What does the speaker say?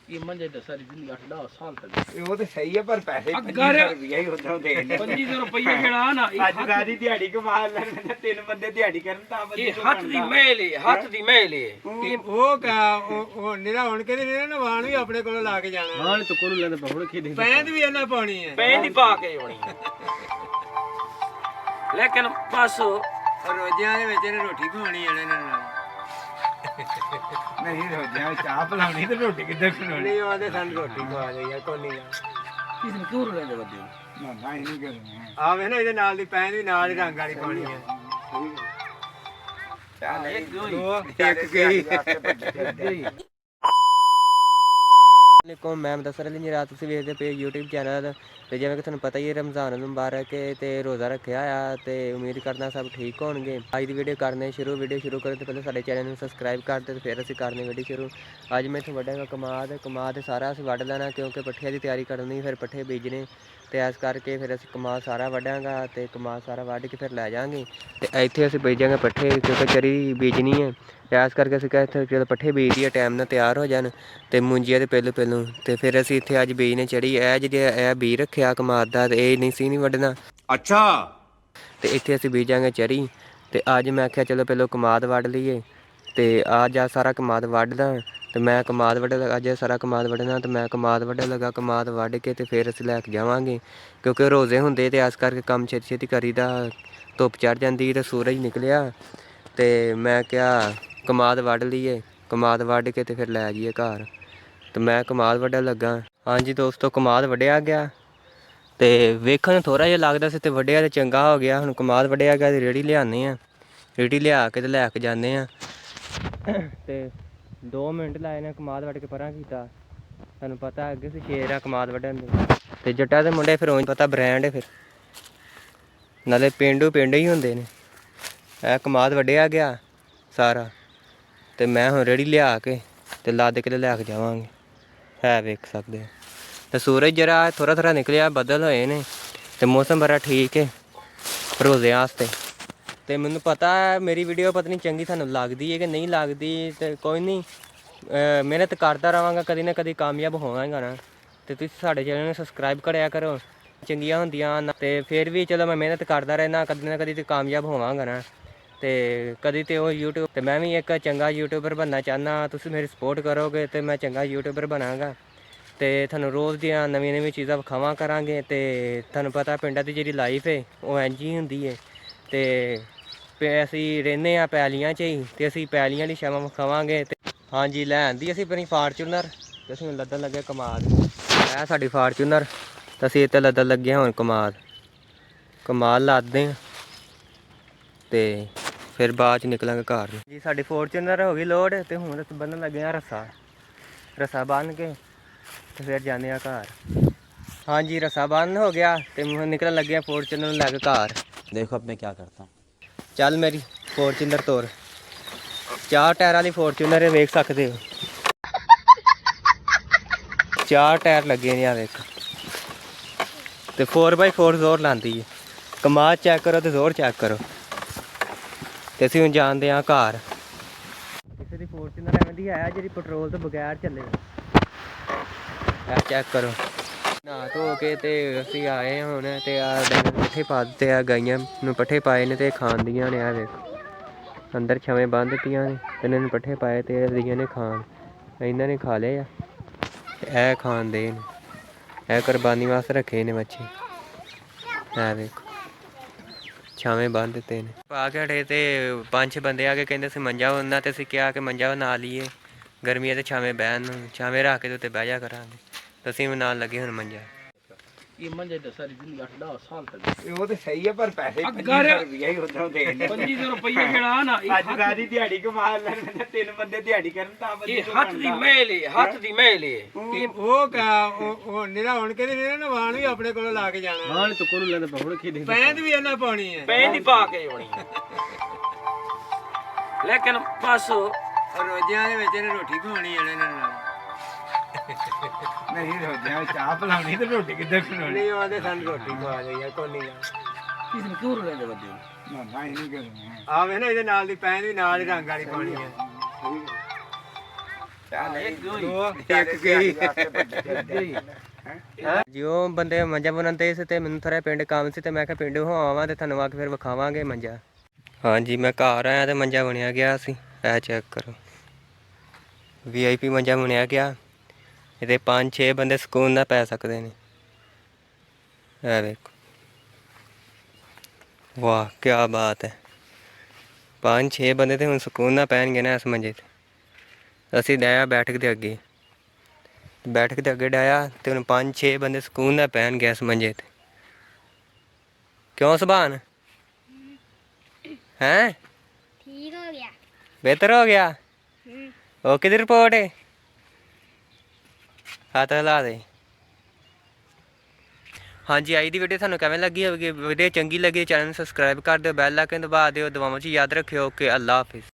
ये मंजे तो सारी जिंदगी 8-10 साल तक वो तो सही है पर पैसे अगर 25 रुपया ही उधरों दे 2500 रुपया खेड़ा ना ਅੱਜ ਸਾਰੀ ਦਿਹਾੜੀ ਕਮਾ ਲੈਣ ਤਿੰਨ ਬੰਦੇ ਦਿਹਾੜੀ ਕਰਨ ਤਾਂ ये हाथ दी मेले हाथ दी मेले ਉਹ ਨਿਰਾ ਹੁਣ ਕਹਿੰਦੇ ਨੇ ਨਾ ਵਾਣ ਵੀ ਆਪਣੇ ਕੋਲੋਂ ਲਾ ਕੇ ਜਾਣਾ हां तो कोल लेंदे पहुड़ के दे ਪੈਂਦ ਵੀ ਇਹਨਾਂ ਪਾਉਣੀ ਹੈ पैंदी पा के होनी लेकिन बस ਰੋਜ਼ਿਆਂ ਦੇ ਵਿੱਚ ਇਹਨੇ ਰੋਟੀ ਖਵਾਉਣੀ ਇਹਨਾਂ ਨਾਲ ਨਹੀਂ ਰੋਜ਼ਿਆਂ ਵਿੱਚ ਚਾਹ ਪਲਾਉਣੀ ਤੇ ਰੋਟੀ ਕਿੱਦਾਂ ਖਵਾਉਣੀ ਨਹੀਂ ਉਹਦੇ ਸਾਨੂੰ ਰੋਟੀ ਖਵਾ ਦੇ ਯਾਰ ਕੋਈ ਨਹੀਂ किसने क्यों लेंदे बदे ਨਾ ਨਹੀਂ ਕਰਨਾ ਆਵੇ ਨਾ ਇਹਦੇ ਨਾਲ ਦੀ ਪੈਂਦ ਵੀ ਨਾਲ ਹੀ ਰੰਗ ਵਾਲੀ ਪਾਉਣੀ ਹੈ ਚੱਲ एक दो ਇੱਕ ਗਈ ਵਾਲੇਕੁਮ ਮੈਂ ਮੁਦੱਸਰ ਅਲੀ ਰਾਤ ਤੁਸੀਂ ਵੇਖਦੇ ਪਏ YouTube ਚੈਨਲ ਤੇ ਜਿਵੇਂ ਕਿ ਤੁਹਾਨੂੰ ਪਤਾ ਹੀ ਹੈ ਰਮਜ਼ਾਨ ਮੁਬਾਰਕ ਹੈ ਤੇ ਰੋਜ਼ਾ ਰੱਖਿਆ ਆ ਤੇ ਉਮੀਦ ਕਰਦਾ ਸਭ ਠੀਕ ਹੋਣਗੇ। ਅੱਜ ਦੀ ਵੀਡੀਓ ਕਰਨੇ ਵੀਡੀਓ ਸ਼ੁਰੂ ਕਰਨ ਤੋਂ ਪਹਿਲਾਂ ਸਾਡੇ ਚੈਨਲ ਨੂੰ ਸਬਸਕ੍ਰਾਈਬ ਕਰ ਦਿਓ ਤੇ ਫਿਰ ਅਸੀਂ ਕਰਨੇ ਵੀਡੀਓ ਸ਼ੁਰੂ। ਅੱਜ ਮੈਂ ਇੱਥੋਂ ਵੱਢਾਂਗਾ ਕਮਾਦ ਸਾਰਾ ਅਸੀਂ ਵੱਢ ਲੈਣਾ ਕਿਉਂਕਿ ਪੱਠਿਆਂ ਦੀ ਤਿਆਰੀ ਕਰਨੀ ਫਿਰ ਪੱਠੇ ਬੀਜਣੇ ਤੇ ਇਸ ਕਰਕੇ ਫਿਰ ਅਸੀਂ ਕਮਾਦ ਸਾਰਾ ਵੱਢਾਂਗਾ ਤੇ ਕਮਾਦ ਸਾਰਾ ਵੱਢ ਕੇ ਫਿਰ ਲੈ ਜਾਵਾਂਗੇ ਤੇ ਇੱਥੇ ਅਸੀਂ ਬੀਜਾਂਗੇ ਪੱਠੇ ਕਿਉਂਕਿ ਚਰੀ ਬੀਜਣੀ ਹੈ ਇਸ ਕਰਕੇ ਅਸੀਂ ਕਹਿੰਦੇ ਜਦੋਂ ਪੱਠੇ ਬੀਜਦੀ ਆ ਟਾਈਮ ਨਾਲ ਤਿਆਰ ਹੋ ਜਾਣ ਤੇ ਮੁੰਜੀਆਂ ਦੇ ਪਹਿਲੋਂ ਤੇ ਫਿਰ ਅਸੀਂ ਇੱਥੇ ਅੱਜ ਬੀਜਨੇ ਚੜੀ ਇਹ ਜਿਹੜੇ ਇਹ ਬੀਜ ਰੱਖਿਆ ਕਮਾਦ ਦਾ ਤੇ ਇਹ ਨਹੀਂ ਵੱਢਣਾ ਅੱਛਾ ਤੇ ਇੱਥੇ ਅਸੀਂ ਬੀਜਾਂਗੇ ਚਰੀ ਤੇ ਅੱਜ ਮੈਂ ਆਖਿਆ ਚਲੋ ਪਹਿਲਾਂ ਕਮਾਦ ਵੱਢ ਲਈਏ ਤੇ ਅੱਜ ਆ ਸਾਰਾ ਕਮਾਦ ਵੱਢਦਾ ਤੇ ਮੈਂ ਕਮਾਦ ਵੱਢ ਅੱਜ ਸਾਰਾ ਕਮਾਦ ਵੱਢਣਾ ਤੇ ਮੈਂ ਕਮਾਦ ਵੱਢਣ ਲੱਗਾ ਕਮਾਦ ਵੱਢ ਕੇ ਤੇ ਫਿਰ ਅਸੀਂ ਲੈ ਕੇ ਜਾਵਾਂਗੇ ਕਿਉਂਕਿ ਰੋਜ਼ੇ ਹੁੰਦੇ ਤੇ ਇਸ ਕਰਕੇ ਕੰਮ ਛੇਤੀ ਕਰੀਦਾ ਧੁੱਪ ਚੜ ਜਾਂਦੀ ਤੇ ਸੂਰਜ ਨਿਕਲਿਆ ਤੇ ਮੈਂ ਕਿਹਾ ਕਮਾਦ ਵੱਢ ਲਈਏ ਕਮਾਦ ਵੱਢ ਕੇ ਤੇ ਫਿਰ ਲੈ ਜਾਈਏ ਘਰ ਤੇ ਮੈਂ ਕਮਾਦ ਵੱਢਣ ਲੱਗਾ। ਹਾਂਜੀ ਦੋਸਤੋ ਕਮਾਦ ਵੱਢਿਆ ਗਿਆ ਤੇ ਵੇਖਣ ਥੋੜਾ ਜਿਹਾ ਲੱਗਦਾ ਸੀ ਤੇ ਵੱਢਿਆ ਤੇ ਚੰਗਾ ਹੋ ਗਿਆ। ਹੁਣ ਕਮਾਦ ਵੱਢਿਆ ਗਿਆ ਤੇ ਰੇੜੀ ਲਿਆਉਂਦੇ ਆ ਰੇੜੀ ਲਿਆ ਕੇ ਤੇ ਲੈ ਕੇ ਜਾਂਦੇ ਆ ਤੇ 2 ਮਿੰਟ ਲਾਏ ਨੇ ਕਮਾਦ ਵੱਢ ਕੇ ਪਰਾਂ ਕੀਤਾ। ਤੁਹਾਨੂੰ ਪਤਾ ਅੱਗੇ ਸੀ ਸ਼ੇਰ ਆ ਕਮਾਦ ਵੱਢਣ ਦੇ ਤੇ ਜੱਟਾਂ ਦੇ ਮੁੰਡੇ ਫਿਰ ਉਂਝ ਪਤਾ ਬ੍ਰਾਂਡ ਹੈ ਫਿਰ ਨਾਲੇ ਪਿੰਡ ਹੀ ਹੁੰਦੇ ਨੇ। ਇਹ ਕਮਾਦ ਵੱਢਿਆ ਗਿਆ ਸਾਰਾ ਤੇ ਮੈਂ ਹੁਣ ਰੇੜੀ ਲਿਆ ਕੇ ਤੇ ਲੱਦ ਕੇ ਲੈ ਕੇ ਜਾਵਾਂਗੇ। ਹੈ ਵੇਖ ਸਕਦੇ ਹੋ ਤੇ ਸੂਰਜ ਜਰਾ ਥੋੜਾ ਨਿਕਲਿਆ ਬੱਦਲ ਹੋਏ ਨੇ ਤੇ ਮੌਸਮ ਬੜਾ ਠੀਕ ਹੈ ਰੋਜ਼ਿਆਂ ਵਾਸਤੇ। ਤੇ ਮੈਨੂੰ ਪਤਾ ਮੇਰੀ ਵੀਡੀਓ ਪਤਾ ਨਹੀਂ ਚੰਗੀ ਤੁਹਾਨੂੰ ਲੱਗਦੀ ਹੈ ਕਿ ਨਹੀਂ ਲੱਗਦੀ ਤੇ ਕੋਈ ਨਹੀਂ ਮਿਹਨਤ ਕਰਦਾ ਰਹਾਂਗਾ ਕਦੀ ਨਾ ਕਦੀ ਕਾਮਯਾਬ ਹੋਵਾਂਗਾ ਨਾ ਤੇ ਤੁਸੀਂ ਸਾਡੇ ਚੈਨਲ ਨੂੰ ਸਬਸਕ੍ਰਾਈਬ ਕਰਿਆ ਕਰੋ ਚੰਗੀਆਂ ਹੁੰਦੀਆਂ ਤੇ ਫਿਰ ਵੀ ਚਲੋ ਮੈਂ ਮਿਹਨਤ ਕਰਦਾ ਰਹਿਣਾ ਕਦੀ ਨਾ ਕਦੀ ਤੇ ਕਾਮਯਾਬ ਹੋਵਾਂਗਾ ਨਾ ਤੇ ਕਦੀ ਤੇ ਉਹ YouTube ਤੇ ਮੈਂ ਵੀ ਇੱਕ ਚੰਗਾ ਯੂਟਿਊਬਰ ਬਣਨਾ ਚਾਹੁੰਦਾ ਤੁਸੀਂ ਮੇਰੀ ਸਪੋਰਟ ਕਰੋਗੇ ਤੇ ਮੈਂ ਚੰਗਾ ਯੂਟਿਊਬਰ ਬਣਾਂਗਾ ਤੇ ਤੁਹਾਨੂੰ ਰੋਜ਼ ਦੀਆਂ ਨਵੀਆਂ ਚੀਜ਼ਾਂ ਵਿਖਾਵਾਂ ਕਰਾਂਗੇ। ਤੇ ਤੁਹਾਨੂੰ ਪਤਾ ਪਿੰਡਾਂ ਦੀ ਜਿਹੜੀ ਲਾਈਫ ਹੈ ਉਹ ਇੰਝ ਹੀ ਹੁੰਦੀ ਹੈ ਤੇ ਅਸੀਂ ਰਹਿੰਦੇ ਹਾਂ ਪੈਲੀਆਂ 'ਚ ਹੀ ਤੇ ਅਸੀਂ ਪੈਲੀਆਂ ਦੀ ਛਾਵਾਂ ਵਿਖਾਵਾਂਗੇ ਤੇ ਹਾਂਜੀ ਲੈ ਆਂਦੀ ਅਸੀਂ ਆਪਣੀ ਫਾਰਚੂਨਰ ਤੇ ਅਸੀਂ ਲੱਦਣ ਲੱਗੇ ਕਮਾਦ ਇਹ ਸਾਡੀ ਫਾਰਚੂਨਰ ਤੇ ਅਸੀਂ ਇੱਥੇ ਲੱਦਣ ਲੱਗੇ ਹੁਣ ਕਮਾਦ ਲੱਦਦੇ ਹਾਂ ਤੇ ਫਿਰ ਬਾਅਦ 'ਚ ਨਿਕਲਾਂਗੇ ਘਰ ਨੂੰ। ਜੀ ਸਾਡੀ ਫੋਰਚੂਨਰ ਹੋ ਗਈ ਲੋਡ ਤੇ ਹੁਣ ਅਸੀਂ ਬੰਨ੍ਹਣ ਲੱਗੇ ਹਾਂ ਰੱਸਾ ਬੰਨ੍ਹ ਕੇ ਤੇ ਫਿਰ ਜਾਂਦੇ ਹਾਂ ਘਰ। ਹਾਂਜੀ ਰੱਸਾ ਬੰਨ੍ਹ ਹੋ ਗਿਆ ਤੇ ਹੁਣ ਨਿਕਲਣ ਲੱਗੇ ਹਾਂ ਫੋਰਚੂਨਰ ਨੂੰ ਲੈ ਕੇ ਘਰ। देखो अब मैं क्या करता हूं ਚੱਲ ਮੇਰੀ ਫੋਰਚੂਨਰ ਤੋਰ 4 ਟਾਇਰਾਂ ਦੀ ਫੋਰਚੂਨਰ ਹੈ ਵੇਖ ਸਕਦੇ ਹੋ 4 ਟਾਇਰ ਲੱਗੇ ਨੇ ਆ ਵੇਖ ਤੇ 4x4 ਜ਼ੋਰ ਲਾਉਂਦੀ ਹੈ। ਕਮਾਦ ਚੈੱਕ ਕਰੋ ਤੇ ਜ਼ੋਰ ਚੈੱਕ ਕਰੋ ਤੇ ਅਸੀਂ ਹੁਣ ਜਾਂਦੇ ਹਾਂ ਘਰ। ਕਿਸੇ ਦੀ ਫੋਰਚੂਨਰ ਐਵੇਂ ਦੀ ਹੈ ਜਿਹੜੀ ਪੈਟਰੋਲ ਤੋਂ ਬਗੈਰ ਚੱਲੇ ਚੈੱਕ ਕਰੋ। ਨਹਾ ਧੋ ਕੇ ਤੇ ਅਸੀਂ ਆਏ ਹੁਣ ਤੇ ਆ ਡੰਗਰ ਪੱਠੇ ਪਾ ਦਿੱਤੇ ਆ ਗਾਈਆਂ ਨੂੰ ਪੱਠੇ ਪਾਏ ਨੇ ਤੇ ਖਾਂਦੀਆਂ ਨੇ ਆ ਵੇਖੋ ਅੰਦਰ ਛਵੇਂ ਬੰਨ੍ਹ ਦਿੱਤੀਆਂ ਨੇ ਤੇ ਇਹਨਾਂ ਨੂੰ ਪੱਠੇ ਪਾਏ ਤੇ ਦੀਆਂ ਨੇ ਖਾਣ ਇਹਨਾਂ ਨੇ ਖਾ ਲਏ ਆ ਇਹ ਖਾਣ ਦੇ ਨੇ ਇਹ ਕੁਰਬਾਨੀ ਵਾਸਤੇ ਰੱਖੇ ਨੇ ਬੱਚੇ ਇਹ ਵੇਖੋ ਛਾਵੇਂ ਬੰਨ੍ਹ ਦਿੱਤੇ ਨੇ ਪਾ ਕੇ ਹਟੇ ਤੇ 5-6 ਬੰਦੇ ਆ ਕੇ ਕਹਿੰਦੇ ਅਸੀਂ ਮੰਜਾ ਉਹਨਾਂ ਤੇ ਅਸੀਂ ਕਿਹਾ ਕਿ ਮੰਜਾ ਬਣਾ ਲਈਏ ਗਰਮੀਆਂ ਤੇ ਛਾਵੇਂ ਬਹਿਣ ਨੂੰ ਛਾਵੇਂ ਰੱਖ ਕੇ ਤੇ ਉੱਤੇ ਬਹਿ ਜਾ ਕਰਾਂਗੇ ਤੇ ਅਸੀਂ ਬਣਾਉਣ ਲੱਗੇ ਹੁਣ ਮੰਜਾ। ये मंजे तो सारी जिंदगी 8-10 साल तक ਉਹ ਤੇ ਸਹੀ ਹੈ ਪਰ ਪੈਸੇ ਅਗਰ 25 ਰੁਪਇਆ ਹੀ ਉਧਰੋਂ ਦੇ 2500 रुपया खेड़ा ना ਅੱਜ ਸਾਰੀ ਦਿਹਾੜੀ ਕਮਾ ਲੈਣ ਤਿੰਨ ਬੰਦੇ ਦਿਹਾੜੀ ਕਰਨ ਤਾਂ ये हाथ दी मेले हाथ दी मेले ਉਹ ਨਿਰਾ ਹੁਣ ਕਹਿੰਦੇ ਨੇ ਨਾ ਵਾਣ ਵੀ ਆਪਣੇ ਕੋਲੋਂ ਲਾ ਕੇ ਜਾਣਾ हां तो कोल लेंदे पहुड़ के दे ਪੈਂਦ ਵੀ ਇਹਨਾਂ ਪਾਉਣੀ ਹੈ पैंदी पा के होनी लेकिन बस ਰੋਜ਼ਿਆਂ ਦੇ ਵਿੱਚ ਇਹਨੇ ਰੋਟੀ ਖਵਾਉਣੀ ਇਹਨਾਂ ਨਾਲ ਨਹੀਂ ਰੋਜ਼ਿਆਂ ਵਿੱਚ ਚਾਹ ਪਲਾਉਣੀ ਤੇ ਰੋਟੀ ਕਿੱਦਾਂ ਖਵਾਉਣੀ ਨਹੀਂ ਉਹਦੇ ਸਾਨੂੰ ਰੋਟੀ ਖਵਾ ਦੇ ਯਾਰ ਕੋਈ ਨਹੀਂ किसने क्यों लेंदे बदे ਨਾ ਨਹੀਂ ਕਰਨਾ ਆਵੇ ਨਾ ਇਹਦੇ ਨਾਲ ਦੀ ਪੈਂਦ ਵੀ ਨਾਲ ਹੀ ਰੰਗ ਵਾਲੀ ਪਾਉਣੀ ਹੈ ਜਿਉਂ ਬੰਦੇ ਮੰਜਾ ਬਣਾਉਂਦੇ ਸੀ ਤੇ ਮੈਨੂੰ ਥੋੜ੍ਹਾ ਪਿੰਡ ਕੰਮ ਸੀ ਤੇ ਮੈਂ ਕਿਹਾ ਪਿੰਡ ਹੋ ਆਵਾਂ ਤੇ ਤੁਹਾਨੂੰ ਆ ਕੇ ਫਿਰ ਵਿਖਾਵਾਂਗੇ ਮੰਜਾ। ਹਾਂਜੀ ਮੈਂ ਘਰ ਆਇਆ ਤੇ ਮੰਜਾ ਬਣਿਆ ਗਿਆ ਸੀ। ਇਹ ਚੈੱਕ ਕਰੋ, VIP ਮੰਜਾ ਬਣਿਆ ਗਿਆ। ਇਹਦੇ 5-6 ਬੰਦੇ ਸਕੂਨ ਨਾਲ ਪੈ ਸਕਦੇ ਨੇ। ਇਹ ਵੇਖੋ, ਵਾਹ ਕੀ ਬਾਤ ਹੈ। 5-6 ਬੰਦੇ ਤੇ ਹੁਣ ਸਕੂਨ ਨਾਲ ਪੈਣਗੇ ਨਾ ਇਸ ਮੰਜੇ 'ਤੇ। ਅਸੀਂ ਡਾਇਆ ਬੈਠਕ ਦੇ ਅੱਗੇ, ਬੈਠਕ ਦੇ ਅੱਗੇ ਡਾਇਆ ਤੇ ਹੁਣ 5-6 ਬੰਦੇ ਸਕੂਨ ਨਾਲ ਪੈਣਗੇ ਇਸ ਮੰਜੇ 'ਤੇ। ਕਿਉਂ ਸੁਭਾਨ ਹੈਂ? ਠੀਕ ਹੋ ਗਿਆ। ਬਿਹਤਰ ਹੋ ਗਿਆ। ਉਹ ਕਿਹਦੀ ਰਿਪੋਰਟ ਹੈ? ਹੱਥ ਹਿਲਾ ਦੇ। ਹਾਂਜੀ ਅੱਜ ਦੀ ਵੀਡੀਓ ਤੁਹਾਨੂੰ ਕਿਵੇਂ ਲੱਗੀ ਹੋਵੇਗੀ? ਵੀਡੀਓ ਚੰਗੀ ਲੱਗੀ ਚੈਨਲ ਨੂੰ ਸਬਸਕ੍ਰਾਈਬ ਕਰ ਦਿਓ, ਬੈਲ ਆਈਕਨ ਦਬਾ ਦਿਓ, ਦੁਆਵਾਂ 'ਚ ਯਾਦ ਰੱਖਿਓ ਕਿ ਅੱਲਾ ਹਾਫਿਜ਼।